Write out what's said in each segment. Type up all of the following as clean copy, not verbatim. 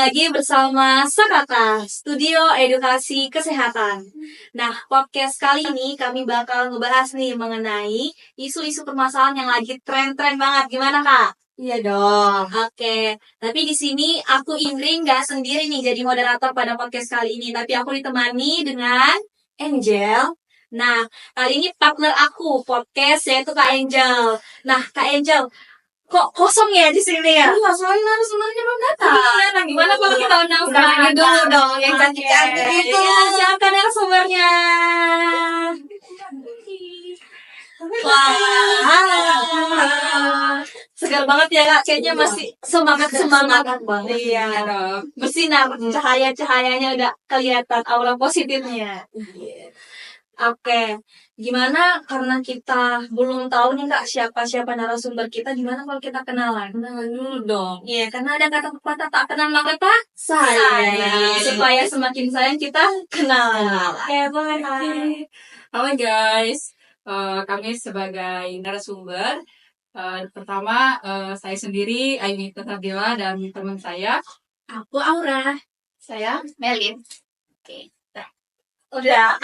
lagi bersama Sakata, Studio Edukasi Kesehatan. Nah, podcast kali ini kami bakal ngebahas nih mengenai isu-isu permasalahan yang lagi tren-tren banget. Gimana, Kak? Iya dong. Oke, tapi di sini aku Ingrid nggak sendiri nih jadi moderator pada podcast kali ini, tapi aku ditemani dengan Angel. Nah, kali ini partner aku podcast yaitu Kak Angel. Nah, Kak Angel, kok kosong ya di sini ya? Iya, soalnya narasumbernya belum datang. Nah, gimana kalau kita undang Kenalin dulu dong yang cantik-cantik itu. Ya, siapa narasumbernya? Wah, segar banget ya Kak. Kayaknya masih semangat banget. Iya, bersinar. Cahayanya udah kelihatan aura positifnya. Oke, gimana karena kita belum tahu nih Kak siapa narasumber kita, gimana kalau kita kenalan? Kenalan dulu dong. Iya, karena ada kata pepatah tak kenal maka tak sayang. Supaya semakin sayang kita kenal. Boleh. Halo guys, kami sebagai narasumber. Pertama, saya sendiri Ainita Sabila dan teman saya. Aku Aura. Saya Melin. Udah.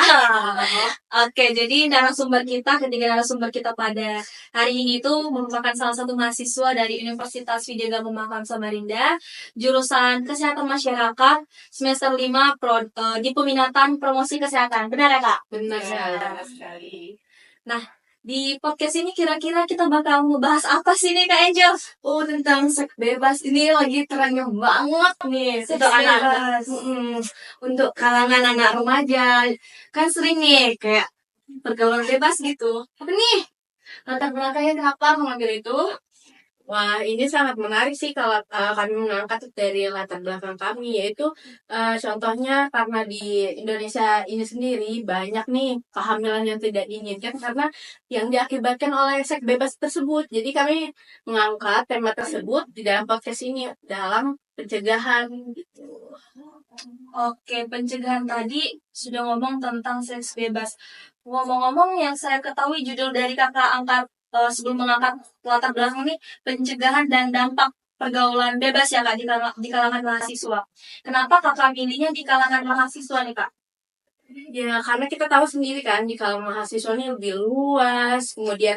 Oke, jadi ketiga narasumber kita pada hari ini itu merupakan salah satu mahasiswa dari Universitas Widya Gama Samarinda, jurusan Kesehatan Masyarakat, semester 5, di peminatan promosi kesehatan. Benar ya, Kak? Benar Ya. sekali. Nah, di podcast ini kira-kira kita bakal ngebahas apa sih nih, Kak Angel? Oh, tentang seks bebas ini lagi trennya banget nih. Seks Untuk bebas. untuk kalangan anak remaja kan sering nih kayak Pergaulan bebas gitu. apa nih latar belakangnya kenapa mengambil itu? Wah, ini sangat menarik sih kalau kami mengangkat dari latar belakang kami, yaitu contohnya karena di Indonesia ini sendiri banyak nih kehamilan yang tidak diinginkan karena yang diakibatkan oleh seks bebas tersebut. Jadi kami mengangkat tema tersebut di dalam podcast ini dalam pencegahan gitu. Oke, pencegahan tadi sudah ngomong tentang seks bebas. Ngomong-ngomong yang saya ketahui judul dari kakak angkat sebelum mengangkat latar belakang ini pencegahan dan dampak pergaulan bebas ya Kak di kalangan mahasiswa. Kenapa kakak pilihnya di kalangan mahasiswa nih Kak? Ya, karena kita tahu sendiri kan di kalangan mahasiswa ini lebih luas, kemudian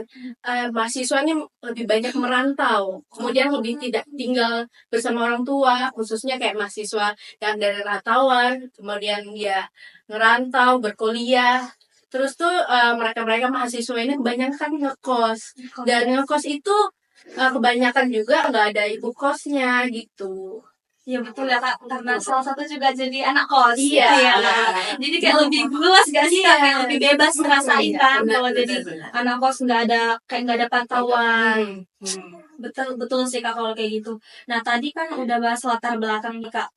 mahasiswa ini lebih banyak merantau, kemudian lebih tidak tinggal bersama orang tua, khususnya kayak mahasiswa yang dari rantauan, kemudian dia ngerantau, berkuliah, terus tuh mereka-mereka mahasiswa ini kebanyakan ngekos, dan ngekos itu kebanyakan juga nggak ada ibu kosnya gitu. Iya betul ya Kak, karena salah satu juga jadi anak kos. Iya. Jadi kayak lebih luas gak sih Kak? Kayak lebih bebas ngerasain kan Benar, kalau jadi benar. anak kos nggak ada pantauan. Betul sih Kak kalau kayak gitu. Nah tadi kan udah bahas latar belakang nih Kak.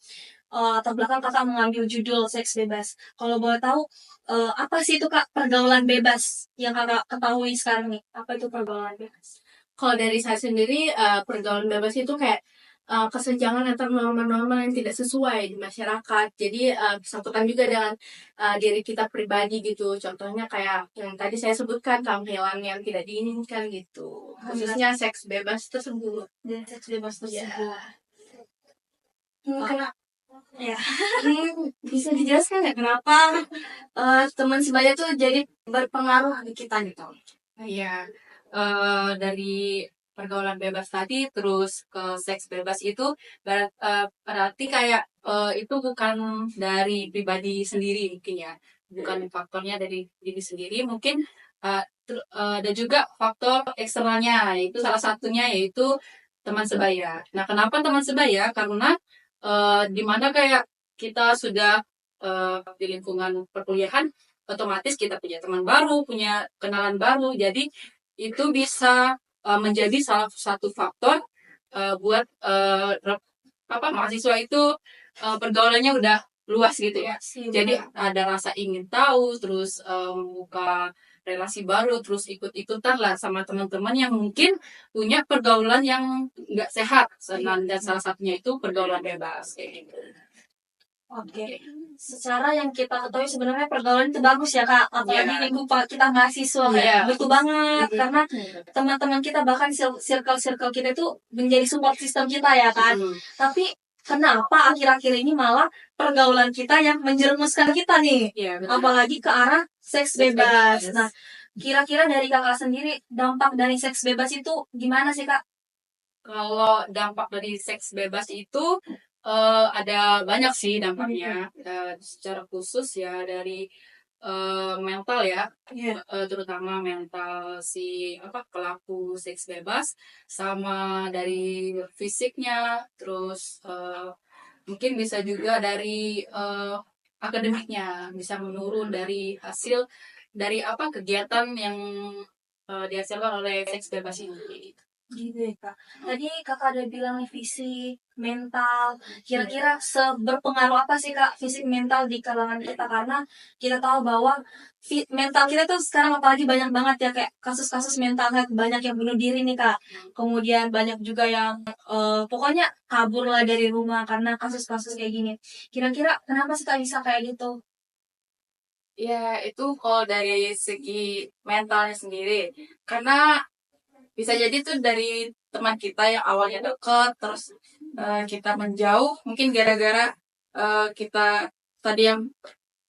Latar belakang Kakak mengambil judul seks bebas. Kalau boleh tahu apa sih itu Kak pergaulan bebas yang Kakak ketahui sekarang nih? Apa itu pergaulan bebas? Kalau dari saya sendiri, pergaulan bebas itu kayak kesenjangan antar norma-norma yang tidak sesuai di masyarakat. Jadi bersangkutan juga dengan diri kita pribadi gitu. Contohnya kayak yang tadi saya sebutkan, kehamilan yang tidak diinginkan gitu. Khususnya seks bebas tersebut. Dan seks bebas tersebut. Ya. Bisa dijelaskan nggak kenapa teman sebaya tuh jadi berpengaruh di kita gitu? Iya, dari pergaulan bebas tadi terus ke seks bebas itu berarti kayak itu bukan dari pribadi sendiri mungkin ya, bukan faktornya dari diri sendiri, mungkin ada juga faktor eksternalnya, yaitu salah satunya yaitu teman sebaya. Nah, kenapa teman sebaya? Karena di mana kayak kita sudah di lingkungan perkuliahan, otomatis kita punya teman baru, punya kenalan baru, jadi itu bisa menjadi salah satu faktor buat mahasiswa itu pergaulannya udah luas gitu ya. Jadi ada rasa ingin tahu, terus membuka relasi baru, terus ikut-ikutan lah sama teman-teman yang mungkin punya pergaulan yang nggak sehat, dan salah satunya itu pergaulan bebas kayak gitu. Oke. Secara yang kita ketahui sebenarnya pergaulan itu bagus ya Kak. Apalagi lingkup kita mahasiswa kayak betul banget. Karena teman-teman kita bahkan circle kita itu menjadi support system kita ya kan. Tapi kenapa akhir-akhir ini malah pergaulan kita yang menjerumuskan kita nih, Iya, betul. apalagi ke arah seks Seks bebas. bebas. Nah, kira-kira dari kakak sendiri dampak dari seks bebas itu gimana sih kak? Kalau dampak dari seks bebas itu ada banyak sih dampaknya. Secara khusus ya dari mental ya, Iya. terutama mental si pelaku seks bebas, sama dari fisiknya, terus mungkin bisa juga dari akademiknya, bisa menurun dari hasil dari kegiatan yang dihasilkan oleh seks bebas ini. Gitu ya kak. Tadi kakak ada bilang nih fisik, mental. Kira-kira seberpengaruh apa sih kak fisik mental di kalangan kita, karena kita tahu bahwa mental kita tuh sekarang apalagi banyak banget ya kayak kasus-kasus mental health, banyak yang bunuh diri nih kak. Kemudian banyak juga yang pokoknya kabur lah dari rumah karena kasus-kasus kayak gini. Kira-kira kenapa sih kak bisa kayak gitu? Ya, itu kalau dari segi mentalnya sendiri. Karena bisa jadi tuh dari teman kita yang awalnya dekat, terus kita menjauh, mungkin gara-gara kita tadi yang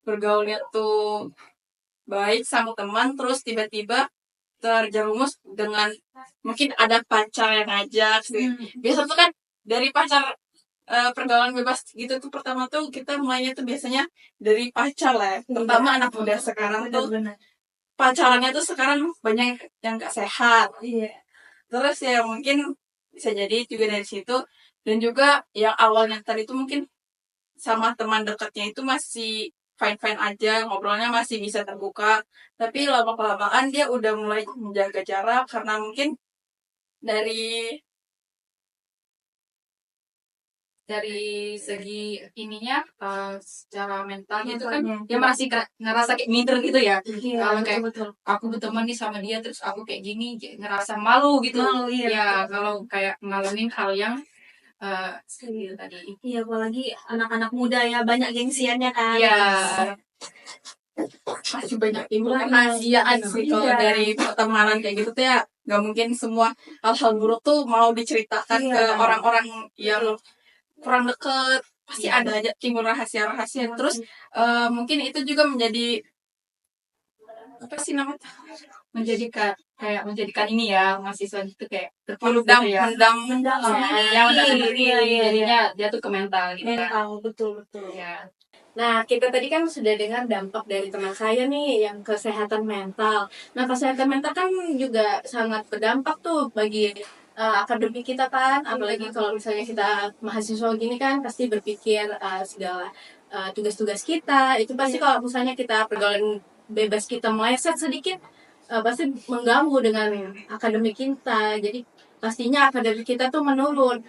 bergaulnya tuh baik sama teman, terus tiba-tiba terjerumus dengan mungkin ada pacar yang ngajak sih. Biasa tuh kan dari pacar pergaulan bebas gitu tuh pertama tuh kita mulainya tuh biasanya dari pacar lah ya. Terutama anak muda sekarang tuh Benar-benar. pacarannya tuh sekarang banyak yang gak sehat. Iya. Terus ya mungkin bisa jadi juga dari situ, dan juga yang awalnya tadi itu mungkin sama teman dekatnya itu masih fine-fine aja, ngobrolnya masih bisa terbuka, tapi lama-kelamaan dia udah mulai menjaga jarak karena mungkin dari segi ininya secara mental gitu kan dia masih ngerasa kayak minder gitu ya. Iya, Kalau kayak betul. aku berteman nih sama dia terus aku kayak gini, kayak ngerasa malu gitu. Malu, iya. Ya kalau kayak ngalamin hal yang gitu tadi. Iya, apalagi anak-anak muda ya, banyak gengsiannya kan. Iya, masih banyak timbul kerahasiaan sih kalau Iya. dari pertemanan kayak gitu tuh ya. Gak mungkin semua hal-hal buruk tuh mau diceritakan Iya. ke orang-orang yang kurang deket. Pasti ada aja timbul rahasia-rahasia. Terus mungkin itu juga menjadi apa sih namanya, kayak menjadikan ini ya mahasiswa itu kayak mendam Iya, yang udah sendiri, iya, iya. jadinya dia tuh ke mental gitu kan. Mental, betul. Ya. Nah, kita tadi kan sudah dengar dampak dari teman saya nih yang kesehatan mental. Nah, kesehatan mental kan juga sangat berdampak tuh bagi akademik kita kan, apalagi kalau misalnya kita mahasiswa gini kan pasti berpikir segala tugas-tugas kita. Itu pasti kalau misalnya kita pergaulan bebas kita meleset sedikit, pasti mengganggu dengan akademik kita. Jadi pastinya akademik kita tuh menurun.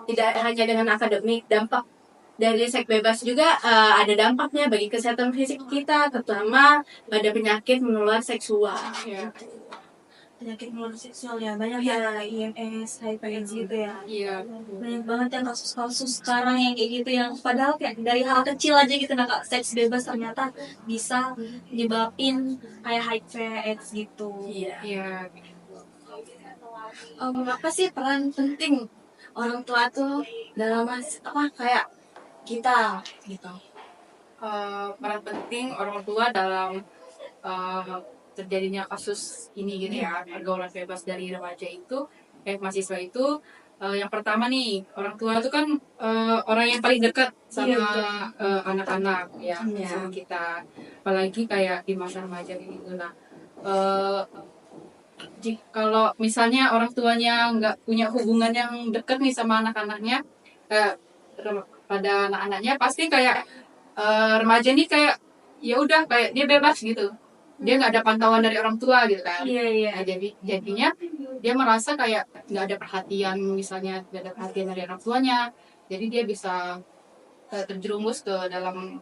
Tidak hanya dengan akademik, dampak dari seks bebas juga ada dampaknya bagi kesehatan fisik kita, terutama pada penyakit menular seksual. Penyakit menular seksual ya, banyak ya, IMS, HIV gitu ya. Iya. Banyak banget yang kasus-kasus sekarang yang kayak gitu, yang padahal kayak dari hal kecil aja gitu, nah kak, seks bebas ternyata bisa nyebabin kayak HIV, AIDS gitu. Iya. Apa sih peran penting orang tua tuh dalam kayak kita gitu? Peran penting orang tua dalam terjadinya kasus ini gitu ya, pergaulan bebas dari remaja itu, mahasiswa itu, yang pertama nih, orang tua itu kan orang yang paling dekat sama anak-anak ya, sama kita, apalagi kayak di masa remaja gitu. Nah, kalau misalnya orang tuanya nggak punya hubungan yang dekat nih sama anak-anaknya, pada anak-anaknya pasti kayak remaja nih kayak ya udah kayak dia bebas gitu, dia nggak ada pantauan dari orang tua gitu kan. Nah, jadinya dia merasa kayak nggak ada perhatian, misalnya nggak ada perhatian dari orang tuanya, jadi dia bisa terjerumus ke dalam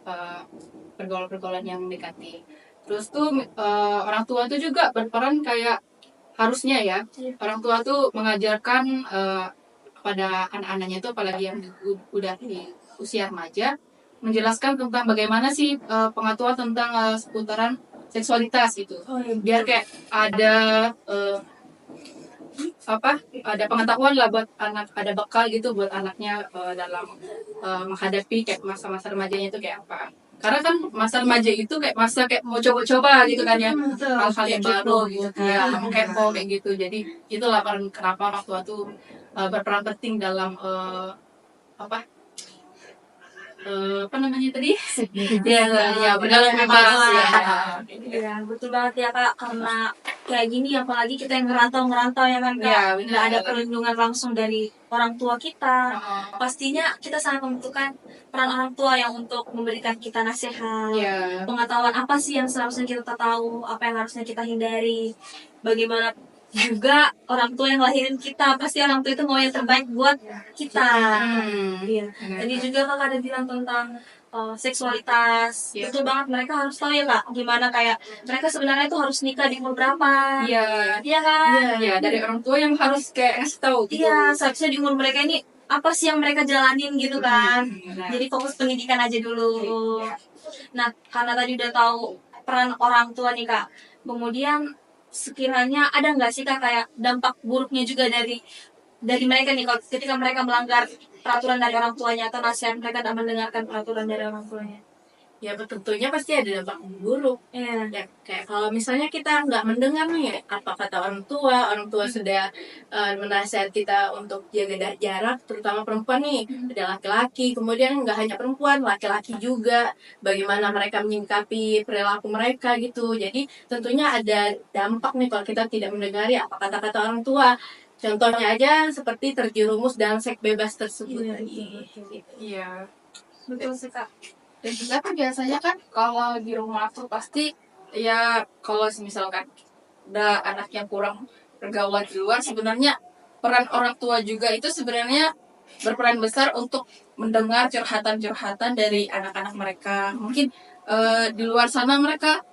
pergaulan-pergaulan yang negatif. Terus tuh orang tua tuh juga berperan kayak harusnya ya, orang tua tuh mengajarkan pada anak-anaknya tuh, apalagi yang udah di usia remaja, menjelaskan tentang bagaimana sih pengetahuan tentang seputaran seksualitas gitu, biar kayak ada ada pengetahuan lah buat anak, ada bekal gitu buat anaknya dalam menghadapi kayak masa-masa remajanya itu kayak apa. Karena kan masa remaja itu kayak masa kayak mau coba-coba gitu kan ya, hal-hal yang baru gitu ya, mau kepo kayak gitu. Jadi itulah kenapa orang tua tuh berperan penting dalam apa apa namanya tadi? Ya, dalam bebas ya. Iya, betul banget ya Kak, karena kayak gini apalagi kita yang ngerantau ya kan Kak, Iya, benar. nggak ada perlindungan langsung dari orang tua kita. Pastinya kita sangat membutuhkan peran orang tua yang untuk memberikan kita nasihat, Iya. pengetahuan apa sih yang seharusnya kita tahu, apa yang harusnya kita hindari, bagaimana juga orang tua yang lahirin kita, pasti orang tua itu mau yang terbaik buat kita. Iya. Tadi juga Kak ada bilang tentang seksualitas. Iya. Betul banget, mereka harus tahu ya Kak, gimana kayak mereka sebenarnya itu harus nikah di umur berapa. Iya. Iya kan? Iya, dari orang tua yang harus kayak ngasih tahu gitu. Iya, seharusnya di umur mereka ini apa sih yang mereka jalanin gitu kan. Jadi fokus pendidikan aja dulu. Nah, karena tadi udah tahu peran orang tua nih Kak, kemudian sekiranya ada nggak sih Kak kayak dampak buruknya juga dari mereka nih kalau ketika mereka melanggar peraturan dari orang tuanya atau nasihat mereka tidak mendengarkan peraturan dari orang tuanya? Ya tentunya pasti ada dampak buruk. Iya. Ya, kayak kalau misalnya kita nggak mendengar nih apa kata orang tua sudah menasihat kita untuk jaga jarak, terutama perempuan nih, ada laki-laki, kemudian nggak hanya perempuan, laki-laki juga, bagaimana mereka menyikapi perilaku mereka gitu. Jadi tentunya ada dampak nih kalau kita tidak mendengari apa kata-kata orang tua. Contohnya aja seperti terjerumus dalam seks bebas tersebut. Iya. Betul sih Kak. Dan juga kan biasanya kan kalau di rumah tuh pasti ya kalau misalkan ada anak yang kurang pergaulan di luar, sebenarnya peran orang tua juga itu sebenarnya berperan besar untuk mendengar curhatan-curhatan dari anak-anak mereka. Mungkin di luar sana mereka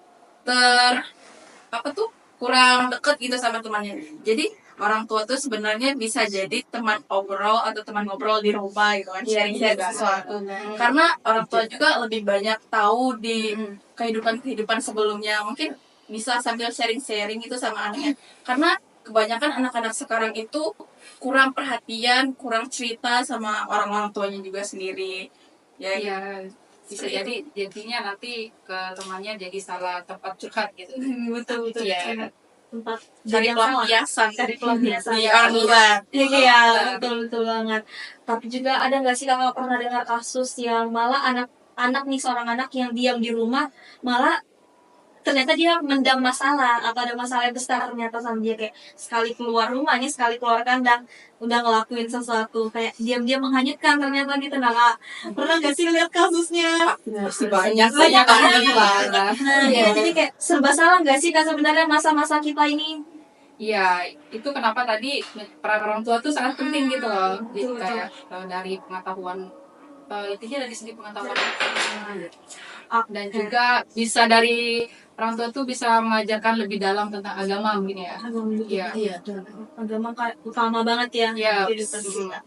kurang deket gitu sama temannya. Jadi orang tua tuh sebenarnya bisa jadi teman obrol atau teman ngobrol di rumah gitu kan, sharing-sharing sesuatu. Karena orang tua juga lebih banyak tahu di kehidupan sebelumnya. Mungkin bisa sambil sharing-sharing itu sama anaknya. Karena kebanyakan anak-anak sekarang itu kurang perhatian, kurang cerita sama orang-orang tuanya juga sendiri. Ya, bisa jadi jadinya nanti ke temannya jadi salah tempat curhat gitu. Betul. Ya. Tempat Cari pelampiasan. Iya, orang luar. Iya, betul banget. Tapi juga ada nggak sih Kakak pernah dengar kasus yang malah anak nih, seorang anak yang diam di rumah malah ternyata dia mendam masalah atau ada masalah yang besar ternyata sama dia, kayak sekali keluar rumahnya, sekali keluar kandang udah ngelakuin sesuatu kayak diam-diam menghanyutkan ternyata gitu. Nah, pernah nggak sih lihat kasusnya? Banyak Nah, jadi kayak serba salah nggak sih Kak sebenarnya masa-masa kita ini? Iya, itu kenapa tadi peran orang tua tuh sangat penting gitu loh. Jadi kayak dari pengetahuan, intinya dari segi pengetahuan dan juga bisa dari orang tua tuh bisa mengajarkan lebih dalam tentang agama mungkin ya. Iya. Agama utama banget ya. Iya. Kehidupan kita.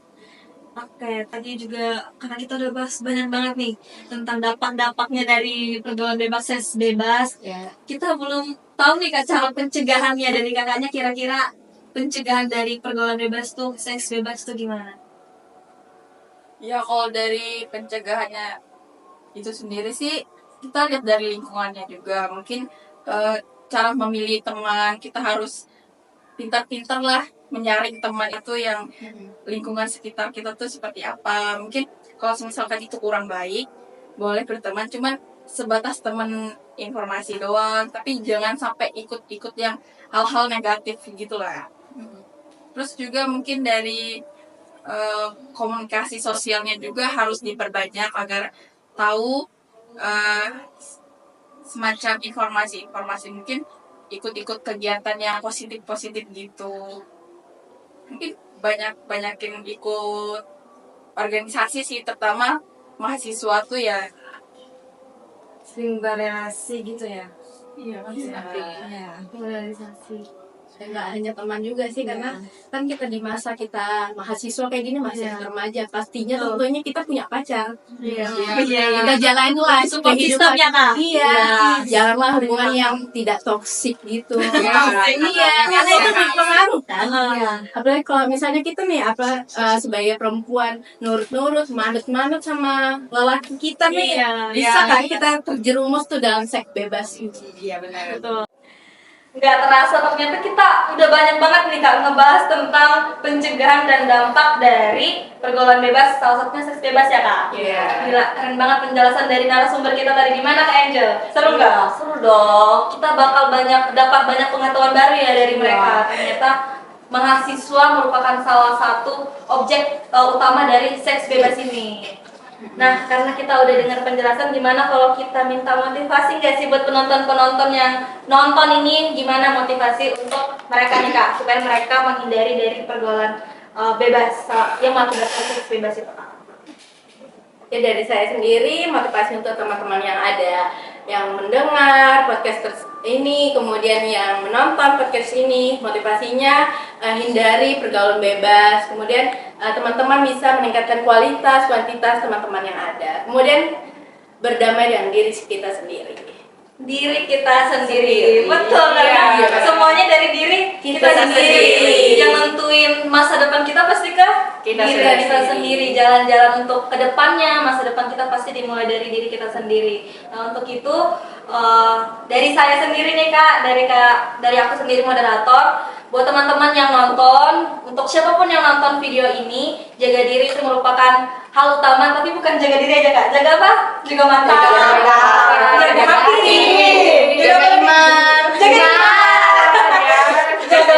Oke, tadi juga karena kita udah bahas banyak banget nih tentang dampak-dampaknya dari pergaulan bebas, seks bebas. Ya. Kita belum tahu nih Kak cara pencegahannya dari kakaknya, kira-kira pencegahan dari pergaulan bebas tuh, seks bebas tuh gimana? Ya kalau dari pencegahannya itu sendiri sih kita lihat dari lingkungannya juga. Mungkin cara memilih teman kita harus pintar-pintar lah menyaring teman itu yang lingkungan sekitar kita tuh seperti apa. Mungkin kalau misalkan itu kurang baik, boleh berteman cuman sebatas teman informasi doang, tapi jangan sampai ikut-ikut yang hal-hal negatif gitu lah. Terus juga mungkin dari komunikasi sosialnya juga harus diperbanyak agar tahu semacam informasi mungkin ikut-ikut kegiatan yang positif gitu. Mungkin banyakin ikut organisasi sih, terutama mahasiswa tuh ya Sering berrelasi gitu ya? iya Organisasi. Dan nggak hanya teman juga sih, karena kan kita di masa kita mahasiswa kayak gini, masih remaja, pastinya tentunya kita punya pacar. Iya. Kita jalanin lah Support kehidupan. system ya, Kak? Iya, jalanlah hubungan yang tidak toksik gitu. Iya, karena itu berpengaruh kan. Apalagi kalau misalnya kita nih sebagai perempuan nurut-nurut, manut-manut sama lelaki kita nih, bisa kan kita terjerumus tuh dalam seks bebas itu. Iya benar. Betul. Nggak terasa ternyata kita udah banyak banget nih Kak ngebahas tentang pencegahan dan dampak dari pergaulan bebas, salah satunya seks bebas ya Kak? Iya. Gila, keren banget penjelasan dari narasumber kita tadi. Gimana Kak Angel? Seru nggak? Seru dong. Kita bakal dapat banyak pengetahuan baru ya dari mereka. Ternyata mahasiswa merupakan salah satu objek utama dari seks bebas ini. Nah, karena kita udah dengar penjelasan, gimana kalau kita minta motivasi nggak sih buat penonton-penonton yang nonton ini, gimana motivasi untuk mereka nih Kak, supaya mereka menghindari dari pergaulan bebas yang mengakibatkan seks bebas itu Kak? Ya dari saya sendiri, motivasi untuk teman-teman yang ada yang mendengar podcast ini, kemudian yang menonton podcast ini, motivasinya hindari pergaulan bebas, kemudian teman-teman bisa meningkatkan kualitas, kuantitas teman-teman yang ada, kemudian berdamai dengan diri kita sendiri. Diri kita sendiri, betul karena semuanya dari diri kita sendiri. Yang nentuin masa depan kita pasti diri kita sendiri. Jalan-jalan untuk kedepannya, masa depan kita pasti dimulai dari diri kita sendiri. Nah untuk itu dari saya sendiri nih Kak, dari aku sendiri moderator, buat teman-teman yang nonton, untuk siapapun yang nonton video ini, jaga diri itu merupakan hal utama, tapi bukan jaga diri aja Kak. Jaga apa? Jaga mata, jaga hati, jaga iman, jaga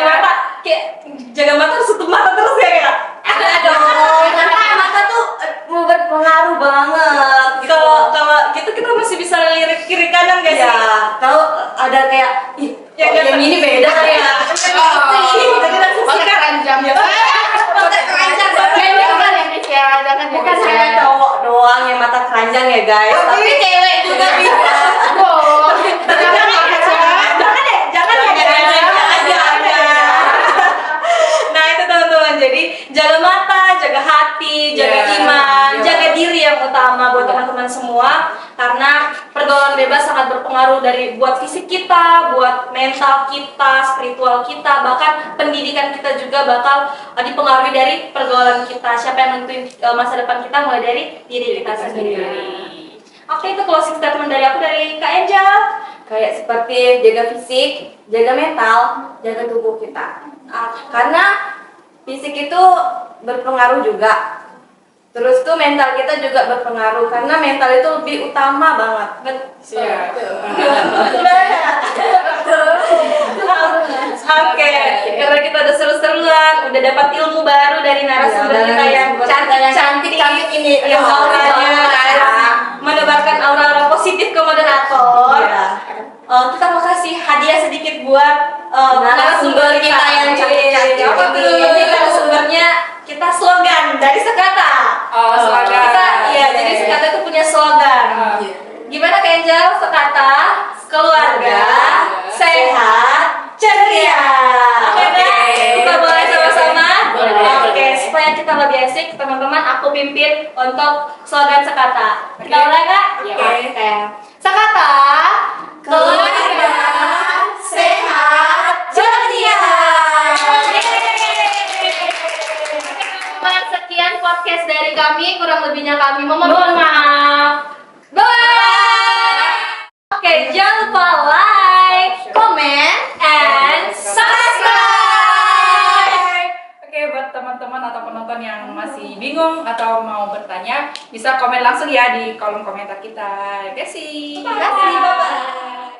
mata. Kayak jaga mata harus tutup mata terus ya Kak? Ada dong. Karena mata tuh berpengaruh banget. Kalau gitu kita masih bisa lirik kiri kanan gak sih? Ya, kalau ada kayak yang ini beda ya. Jadi langsung sikat keranjang ya. Mata keranjang. Bukan hanya cowok doang yang mata keranjang ya guys, tapi cewek juga bisa. Nah itu teman-teman, jadi jaga mata, jaga hati, jaga iman, jaga diri yang utama buat teman-teman semua. Karena pergaulan bebas sangat berpengaruh buat fisik kita, buat mental kita, spiritual kita, bahkan pendidikan kita juga bakal dipengaruhi dari pergaulan kita. Siapa yang nentuin masa depan kita mulai dari diri kita sendiri. Oke, itu closing statement dari aku, dari Kak Angel. Kayak seperti jaga fisik, jaga mental, jaga tubuh kita. Karena fisik itu berpengaruh juga. Terus tuh mental kita juga berpengaruh, karena mental itu lebih utama banget. Betul. Oke, karena kita udah seru-seruan, udah dapat ilmu baru dari narasumber kita yang cantik-cantik ini, yang auranya menebarkan aura-aura positif ke moderator. Kita mau kasih hadiah sedikit buat narasumber kita yang cantik-cantik. Apa tuh? Jadi narasumbernya kita slogan dari Sekata. Slogan. Jadi Sekata itu punya slogan. Gimana Kak Angel? Sekata, keluarga, sehat, ceria. Oke Kak? Kita boleh sama-sama? Oke, supaya kita lebih asik, teman-teman, aku pimpin untuk slogan Sekata. Kita mulai Kak? Oke. Sekata, keluarga, sehat, ceria. Sekian podcast dari kami, kurang lebihnya kami mohon maaf. Bye. Oke, jangan lupa like, comment, and subscribe. Oke, buat teman-teman atau penonton yang masih bingung atau mau bertanya, bisa komen langsung ya di kolom komentar kita. Terima kasih. Terima kasih, bye-bye.